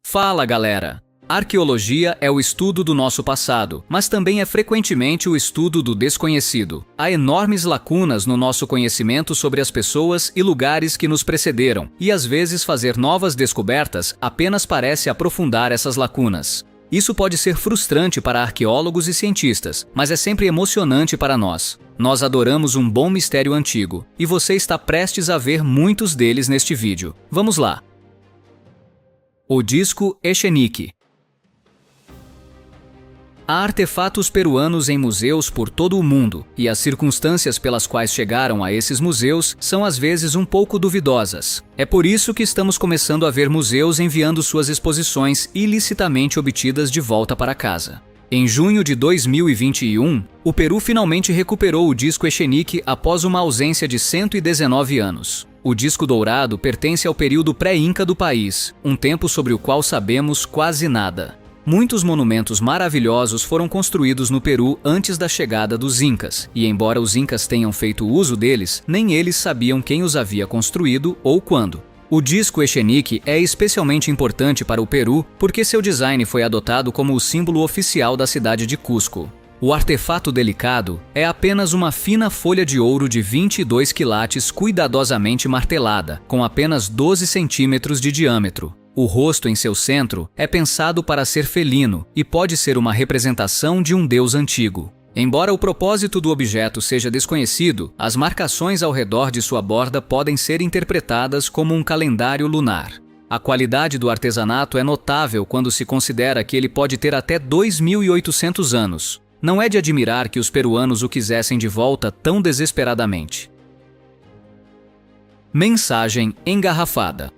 Fala, galera! Arqueologia é o estudo do nosso passado, mas também é frequentemente o estudo do desconhecido. Há enormes lacunas no nosso conhecimento sobre as pessoas e lugares que nos precederam, e às vezes fazer novas descobertas apenas parece aprofundar essas lacunas. Isso pode ser frustrante para arqueólogos e cientistas, mas é sempre emocionante para nós. Nós adoramos um bom mistério antigo, e você está prestes a ver muitos deles neste vídeo. Vamos lá! O disco Echenike. Há artefatos peruanos em museus por todo o mundo, e as circunstâncias pelas quais chegaram a esses museus são às vezes um pouco duvidosas. É por isso que estamos começando a ver museus enviando suas exposições ilicitamente obtidas de volta para casa. Em junho de 2021, o Peru finalmente recuperou o disco Echenike após uma ausência de 119 anos. O disco dourado pertence ao período pré-inca do país, um tempo sobre o qual sabemos quase nada. Muitos monumentos maravilhosos foram construídos no Peru antes da chegada dos Incas, e embora os Incas tenham feito uso deles, nem eles sabiam quem os havia construído ou quando. O disco Echenike é especialmente importante para o Peru porque seu design foi adotado como o símbolo oficial da cidade de Cusco. O artefato delicado é apenas uma fina folha de ouro de 22 quilates cuidadosamente martelada, com apenas 12 centímetros de diâmetro. O rosto em seu centro é pensado para ser felino e pode ser uma representação de um deus antigo. Embora o propósito do objeto seja desconhecido, as marcações ao redor de sua borda podem ser interpretadas como um calendário lunar. A qualidade do artesanato é notável quando se considera que ele pode ter até 2.800 anos. Não é de admirar que os peruanos o quisessem de volta tão desesperadamente. Mensagem engarrafada.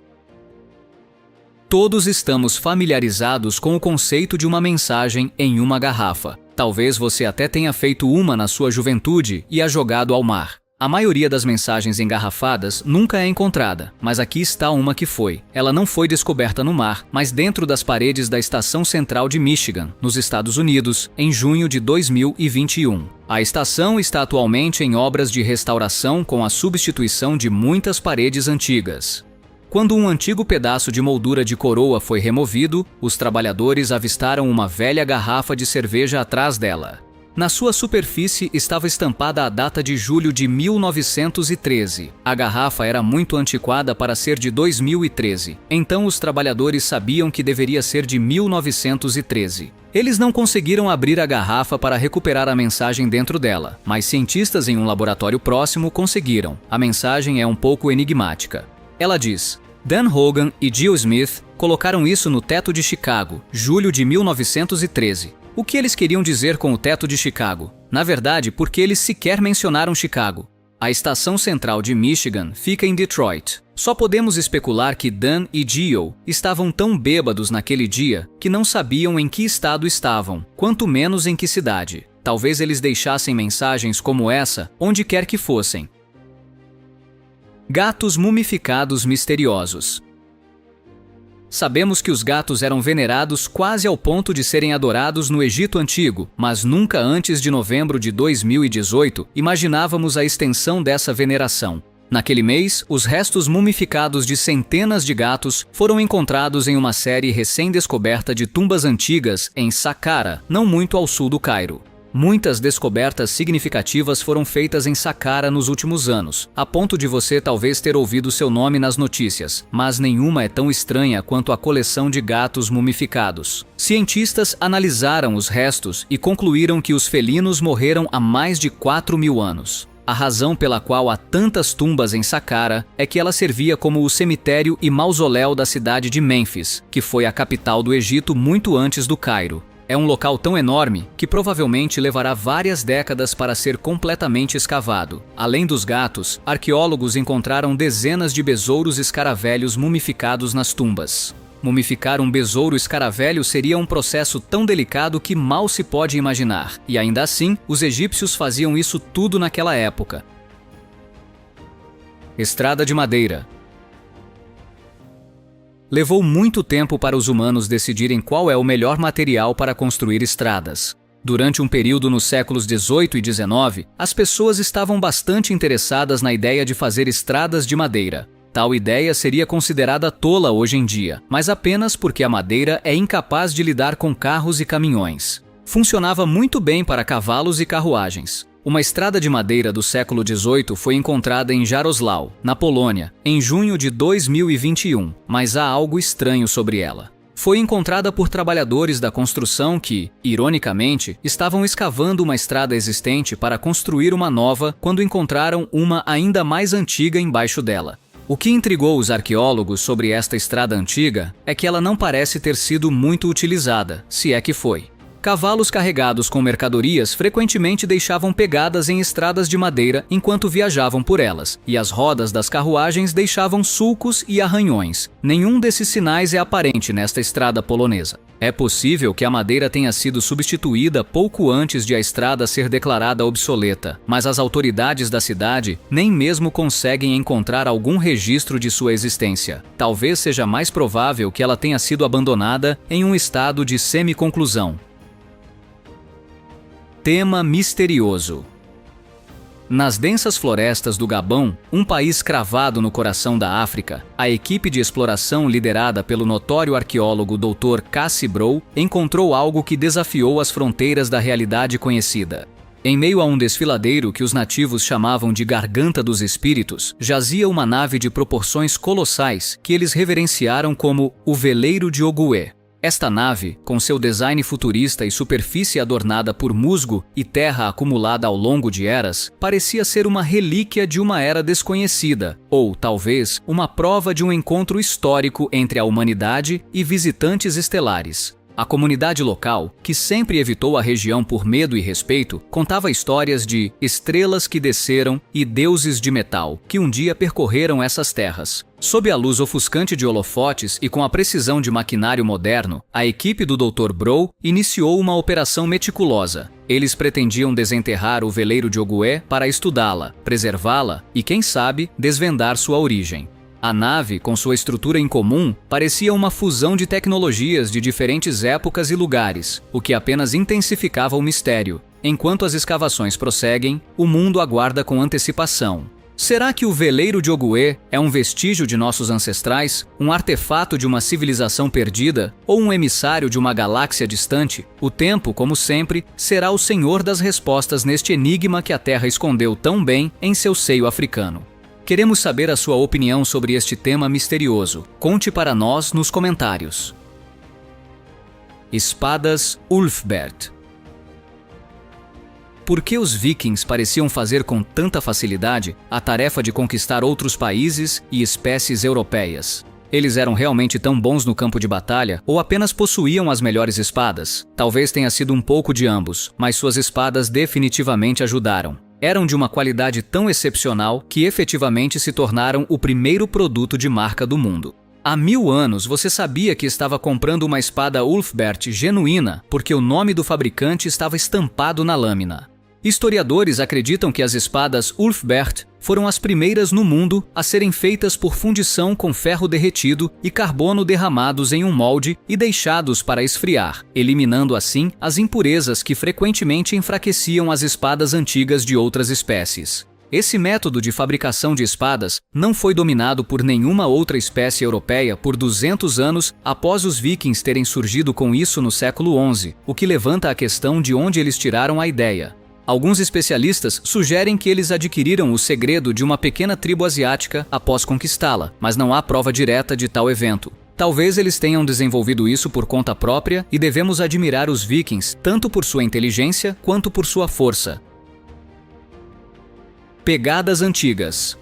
Todos estamos familiarizados com o conceito de uma mensagem em uma garrafa. Talvez você até tenha feito uma na sua juventude e a jogado ao mar. A maioria das mensagens engarrafadas nunca é encontrada, mas aqui está uma que foi. Ela não foi descoberta no mar, mas dentro das paredes da Estação Central de Michigan, nos Estados Unidos, em junho de 2021. A estação está atualmente em obras de restauração com a substituição de muitas paredes antigas. Quando um antigo pedaço de moldura de coroa foi removido, os trabalhadores avistaram uma velha garrafa de cerveja atrás dela. Na sua superfície estava estampada a data de julho de 1913. A garrafa era muito antiquada para ser de 2013, então os trabalhadores sabiam que deveria ser de 1913. Eles não conseguiram abrir a garrafa para recuperar a mensagem dentro dela, mas cientistas em um laboratório próximo conseguiram. A mensagem é um pouco enigmática. Ela diz: Dan Hogan e Jill Smith colocaram isso no teto de Chicago, julho de 1913. O que eles queriam dizer com o teto de Chicago? Na verdade, porque eles sequer mencionaram Chicago. A estação central de Michigan fica em Detroit. Só podemos especular que Dan e Jill estavam tão bêbados naquele dia que não sabiam em que estado estavam, quanto menos em que cidade. Talvez eles deixassem mensagens como essa onde quer que fossem. Gatos mumificados misteriosos. Sabemos que os gatos eram venerados quase ao ponto de serem adorados no Egito Antigo, mas nunca antes de novembro de 2018 imaginávamos a extensão dessa veneração. Naquele mês, os restos mumificados de centenas de gatos foram encontrados em uma série recém-descoberta de tumbas antigas em Saqqara, não muito ao sul do Cairo. Muitas descobertas significativas foram feitas em Saqqara nos últimos anos, a ponto de você talvez ter ouvido seu nome nas notícias, mas nenhuma é tão estranha quanto a coleção de gatos mumificados. Cientistas analisaram os restos e concluíram que os felinos morreram há mais de 4.000 anos. A razão pela qual há tantas tumbas em Saqqara é que ela servia como o cemitério e mausoléu da cidade de Mênfis, que foi a capital do Egito muito antes do Cairo. É um local tão enorme que provavelmente levará várias décadas para ser completamente escavado. Além dos gatos, arqueólogos encontraram dezenas de besouros escaravelhos mumificados nas tumbas. Mumificar um besouro escaravelho seria um processo tão delicado que mal se pode imaginar, e ainda assim, os egípcios faziam isso tudo naquela época. Estrada de madeira. Levou muito tempo para os humanos decidirem qual é o melhor material para construir estradas. Durante um período nos séculos 18 e 19, as pessoas estavam bastante interessadas na ideia de fazer estradas de madeira. Tal ideia seria considerada tola hoje em dia, mas apenas porque a madeira é incapaz de lidar com carros e caminhões. Funcionava muito bem para cavalos e carruagens. Uma estrada de madeira do século XVIII foi encontrada em Jarosław, na Polônia, em junho de 2021, mas há algo estranho sobre ela. Foi encontrada por trabalhadores da construção que, ironicamente, estavam escavando uma estrada existente para construir uma nova quando encontraram uma ainda mais antiga embaixo dela. O que intrigou os arqueólogos sobre esta estrada antiga é que ela não parece ter sido muito utilizada, se é que foi. Cavalos carregados com mercadorias frequentemente deixavam pegadas em estradas de madeira enquanto viajavam por elas, e as rodas das carruagens deixavam sulcos e arranhões. Nenhum desses sinais é aparente nesta estrada polonesa. É possível que a madeira tenha sido substituída pouco antes de a estrada ser declarada obsoleta, mas as autoridades da cidade nem mesmo conseguem encontrar algum registro de sua existência. Talvez seja mais provável que ela tenha sido abandonada em um estado de semi-conclusão. Tema misterioso. Nas densas florestas do Gabão, um país cravado no coração da África, a equipe de exploração liderada pelo notório arqueólogo Dr. Cassie Brough encontrou algo que desafiou as fronteiras da realidade conhecida. Em meio a um desfiladeiro que os nativos chamavam de Garganta dos Espíritos, jazia uma nave de proporções colossais que eles reverenciaram como o Veleiro de Ogooué. Esta nave, com seu design futurista e superfície adornada por musgo e terra acumulada ao longo de eras, parecia ser uma relíquia de uma era desconhecida, ou, talvez, uma prova de um encontro histórico entre a humanidade e visitantes estelares. A comunidade local, que sempre evitou a região por medo e respeito, contava histórias de estrelas que desceram e deuses de metal que um dia percorreram essas terras. Sob a luz ofuscante de holofotes e com a precisão de maquinário moderno, a equipe do Dr. Brough iniciou uma operação meticulosa. Eles pretendiam desenterrar o veleiro de Ogooué para estudá-la, preservá-la e, quem sabe, desvendar sua origem. A nave, com sua estrutura incomum, parecia uma fusão de tecnologias de diferentes épocas e lugares, o que apenas intensificava o mistério. Enquanto as escavações prosseguem, o mundo aguarda com antecipação. Será que o veleiro de Ogooué é um vestígio de nossos ancestrais, um artefato de uma civilização perdida ou um emissário de uma galáxia distante? O tempo, como sempre, será o senhor das respostas neste enigma que a Terra escondeu tão bem em seu seio africano. Queremos saber a sua opinião sobre este tema misterioso. Conte para nós nos comentários. Espadas Ulfberht. Por que os vikings pareciam fazer com tanta facilidade a tarefa de conquistar outros países e espécies europeias? Eles eram realmente tão bons no campo de batalha ou apenas possuíam as melhores espadas? Talvez tenha sido um pouco de ambos, mas suas espadas definitivamente ajudaram. Eram de uma qualidade tão excepcional que efetivamente se tornaram o primeiro produto de marca do mundo. Há 1000 anos você sabia que estava comprando uma espada Ulfberht genuína porque o nome do fabricante estava estampado na lâmina. Historiadores acreditam que as espadas Ulfberht foram as primeiras no mundo a serem feitas por fundição com ferro derretido e carbono derramados em um molde e deixados para esfriar, eliminando assim as impurezas que frequentemente enfraqueciam as espadas antigas de outras espécies. Esse método de fabricação de espadas não foi dominado por nenhuma outra espécie europeia por 200 anos após os vikings terem surgido com isso no século XI, o que levanta a questão de onde eles tiraram a ideia. Alguns especialistas sugerem que eles adquiriram o segredo de uma pequena tribo asiática após conquistá-la, mas não há prova direta de tal evento. Talvez eles tenham desenvolvido isso por conta própria e devemos admirar os vikings tanto por sua inteligência quanto por sua força. Pegadas antigas.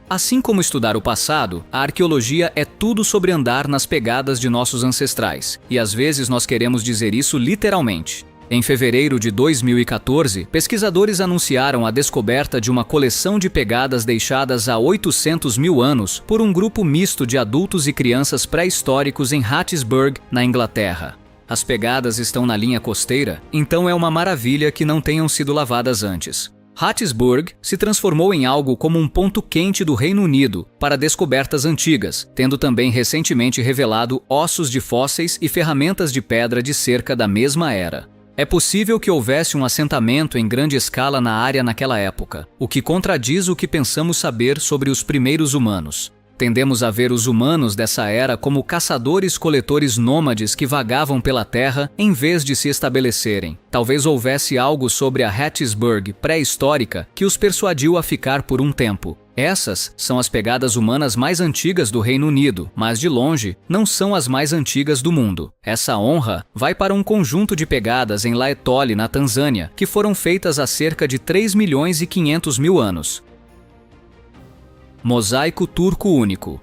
Assim como estudar o passado, a arqueologia é tudo sobre andar nas pegadas de nossos ancestrais, e às vezes nós queremos dizer isso literalmente. Em fevereiro de 2014, pesquisadores anunciaram a descoberta de uma coleção de pegadas deixadas há 800 mil anos por um grupo misto de adultos e crianças pré-históricos em Hattiesburg, na Inglaterra. As pegadas estão na linha costeira, então é uma maravilha que não tenham sido lavadas antes. Hattiesburg se transformou em algo como um ponto quente do Reino Unido para descobertas antigas, tendo também recentemente revelado ossos de fósseis e ferramentas de pedra de cerca da mesma era. É possível que houvesse um assentamento em grande escala na área naquela época, o que contradiz o que pensamos saber sobre os primeiros humanos. Tendemos a ver os humanos dessa era como caçadores-coletores nômades que vagavam pela terra em vez de se estabelecerem. Talvez houvesse algo sobre a Hattiesburg pré-histórica que os persuadiu a ficar por um tempo. Essas são as pegadas humanas mais antigas do Reino Unido, mas de longe não são as mais antigas do mundo. Essa honra vai para um conjunto de pegadas em Laetoli, na Tanzânia, que foram feitas há cerca de 3.500.000 anos. Mosaico turco único.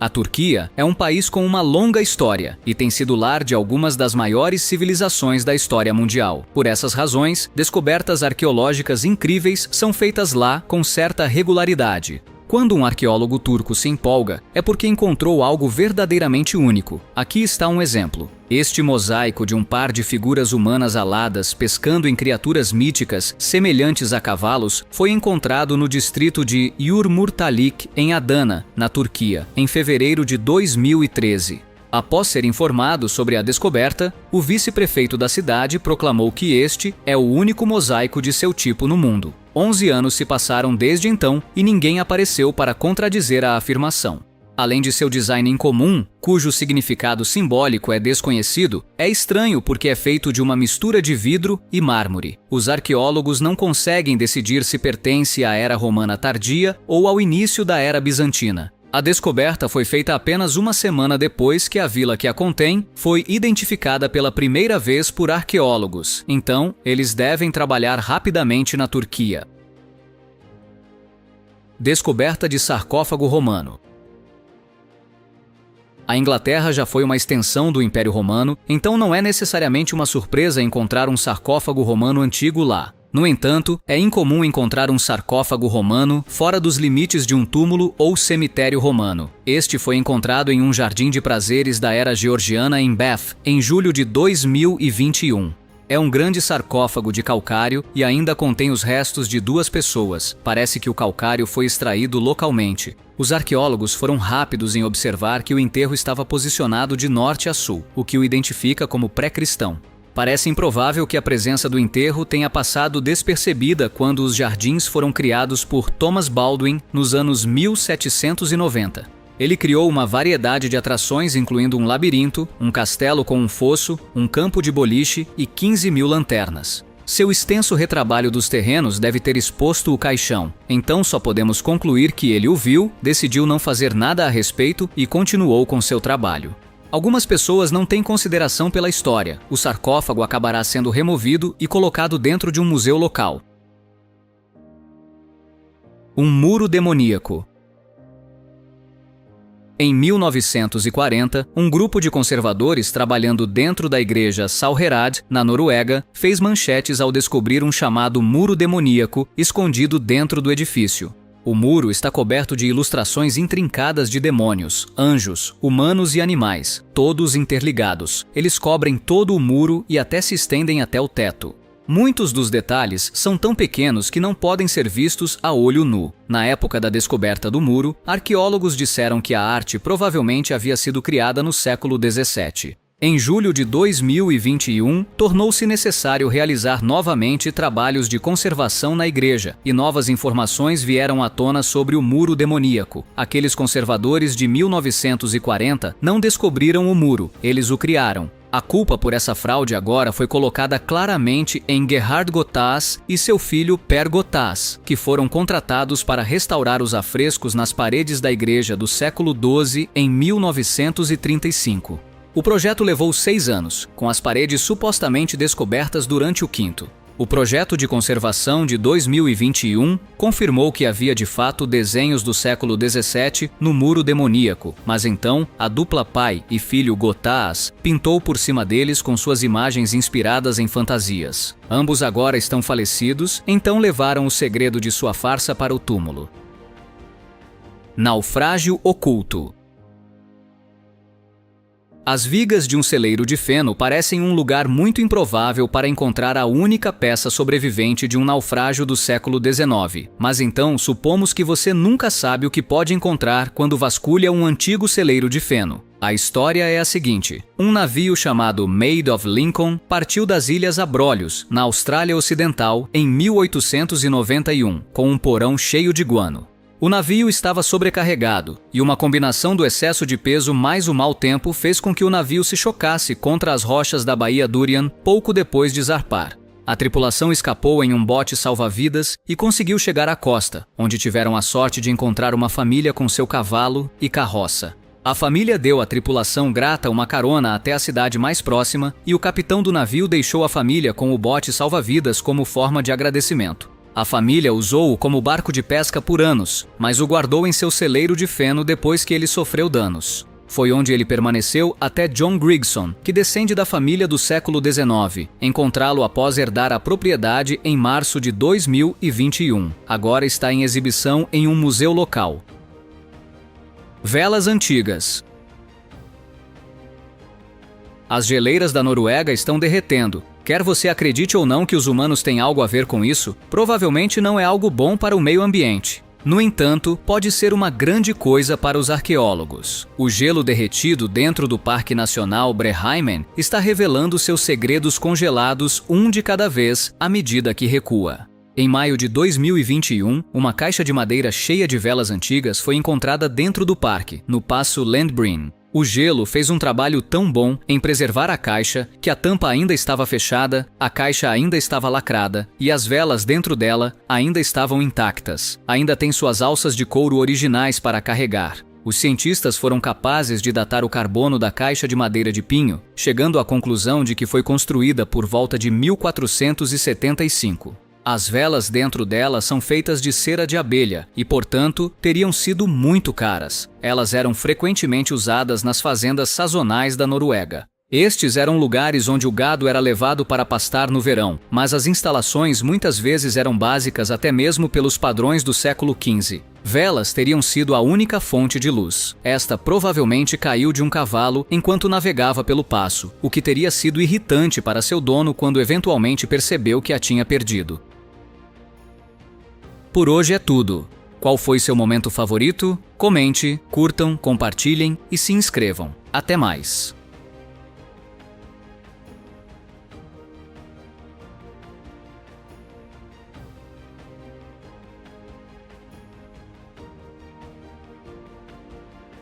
A Turquia é um país com uma longa história e tem sido lar de algumas das maiores civilizações da história mundial. Por essas razões, descobertas arqueológicas incríveis são feitas lá com certa regularidade. Quando um arqueólogo turco se empolga, é porque encontrou algo verdadeiramente único. Aqui está um exemplo. Este mosaico de um par de figuras humanas aladas pescando em criaturas míticas semelhantes a cavalos foi encontrado no distrito de Yurmurtalik, em Adana, na Turquia, em fevereiro de 2013. Após ser informado sobre a descoberta, o vice-prefeito da cidade proclamou que este é o único mosaico de seu tipo no mundo. 11 anos se passaram desde então e ninguém apareceu para contradizer a afirmação. Além de seu design incomum, cujo significado simbólico é desconhecido, é estranho porque é feito de uma mistura de vidro e mármore. Os arqueólogos não conseguem decidir se pertence à era romana tardia ou ao início da era bizantina. A descoberta foi feita apenas uma semana depois que a vila que a contém foi identificada pela primeira vez por arqueólogos. Então, eles devem trabalhar rapidamente na Turquia. Descoberta de sarcófago romano. A Inglaterra já foi uma extensão do Império Romano, então não é necessariamente uma surpresa encontrar um sarcófago romano antigo lá. No entanto, é incomum encontrar um sarcófago romano fora dos limites de um túmulo ou cemitério romano. Este foi encontrado em um jardim de prazeres da era georgiana em Bath, em julho de 2021. É um grande sarcófago de calcário e ainda contém os restos de 2 pessoas. Parece que o calcário foi extraído localmente. Os arqueólogos foram rápidos em observar que o enterro estava posicionado de norte a sul, o que o identifica como pré-cristão. Parece improvável que a presença do enterro tenha passado despercebida quando os jardins foram criados por Thomas Baldwin nos anos 1790. Ele criou uma variedade de atrações, incluindo um labirinto, um castelo com um fosso, um campo de boliche e 15.000 lanternas. Seu extenso retrabalho dos terrenos deve ter exposto o caixão, então só podemos concluir que ele o viu, decidiu não fazer nada a respeito e continuou com seu trabalho. Algumas pessoas não têm consideração pela história. O sarcófago acabará sendo removido e colocado dentro de um museu local. Um muro demoníaco. Em 1940, um grupo de conservadores trabalhando dentro da igreja Sauherad, na Noruega, fez manchetes ao descobrir um chamado muro demoníaco escondido dentro do edifício. O muro está coberto de ilustrações intrincadas de demônios, anjos, humanos e animais, todos interligados. Eles cobrem todo o muro e até se estendem até o teto. Muitos dos detalhes são tão pequenos que não podem ser vistos a olho nu. Na época da descoberta do muro, arqueólogos disseram que a arte provavelmente havia sido criada no século XVII. Em julho de 2021, tornou-se necessário realizar novamente trabalhos de conservação na igreja, e novas informações vieram à tona sobre o muro demoníaco. Aqueles conservadores de 1940 não descobriram o muro, eles o criaram. A culpa por essa fraude agora foi colocada claramente em Gerhard Gottaz e seu filho Per Gottaz, que foram contratados para restaurar os afrescos nas paredes da igreja do século XII em 1935. O projeto levou 6 anos, com as paredes supostamente descobertas durante o 5º. O projeto de conservação de 2021 confirmou que havia de fato desenhos do século XVII no muro demoníaco, mas então a dupla pai e filho Gottaz pintou por cima deles com suas imagens inspiradas em fantasias. Ambos agora estão falecidos, então levaram o segredo de sua farsa para o túmulo. Naufrágio oculto. As vigas de um celeiro de feno parecem um lugar muito improvável para encontrar a única peça sobrevivente de um naufrágio do século XIX. Mas então, supomos que você nunca sabe o que pode encontrar quando vasculha um antigo celeiro de feno. A história é a seguinte: um navio chamado Maid of Lincoln partiu das Ilhas Abrolhos, na Austrália Ocidental, em 1891, com um porão cheio de guano. O navio estava sobrecarregado, e uma combinação do excesso de peso mais o mau tempo fez com que o navio se chocasse contra as rochas da Baía Durian pouco depois de zarpar. A tripulação escapou em um bote salva-vidas e conseguiu chegar à costa, onde tiveram a sorte de encontrar uma família com seu cavalo e carroça. A família deu à tripulação grata uma carona até a cidade mais próxima e o capitão do navio deixou a família com o bote salva-vidas como forma de agradecimento. A família usou-o como barco de pesca por anos, mas o guardou em seu celeiro de feno depois que ele sofreu danos. Foi onde ele permaneceu até John Grigson, que descende da família do século XIX, encontrá-lo após herdar a propriedade em março de 2021. Agora está em exibição em um museu local. Velas antigas. As geleiras da Noruega estão derretendo. Quer você acredite ou não que os humanos têm algo a ver com isso, provavelmente não é algo bom para o meio ambiente. No entanto, pode ser uma grande coisa para os arqueólogos. O gelo derretido dentro do Parque Nacional Breheimen está revelando seus segredos congelados um de cada vez à medida que recua. Em maio de 2021, uma caixa de madeira cheia de velas antigas foi encontrada dentro do parque, no Passo Landbreen. O gelo fez um trabalho tão bom em preservar a caixa que a tampa ainda estava fechada, a caixa ainda estava lacrada e as velas dentro dela ainda estavam intactas. Ainda tem suas alças de couro originais para carregar. Os cientistas foram capazes de datar o carbono da caixa de madeira de pinho, chegando à conclusão de que foi construída por volta de 1475. As velas dentro dela são feitas de cera de abelha e, portanto, teriam sido muito caras. Elas eram frequentemente usadas nas fazendas sazonais da Noruega. Estes eram lugares onde o gado era levado para pastar no verão, mas as instalações muitas vezes eram básicas até mesmo pelos padrões do século XV. Velas teriam sido a única fonte de luz. Esta provavelmente caiu de um cavalo enquanto navegava pelo passo, o que teria sido irritante para seu dono quando eventualmente percebeu que a tinha perdido. Por hoje é tudo. Qual foi seu momento favorito? Comente, curtam, compartilhem e se inscrevam. Até mais!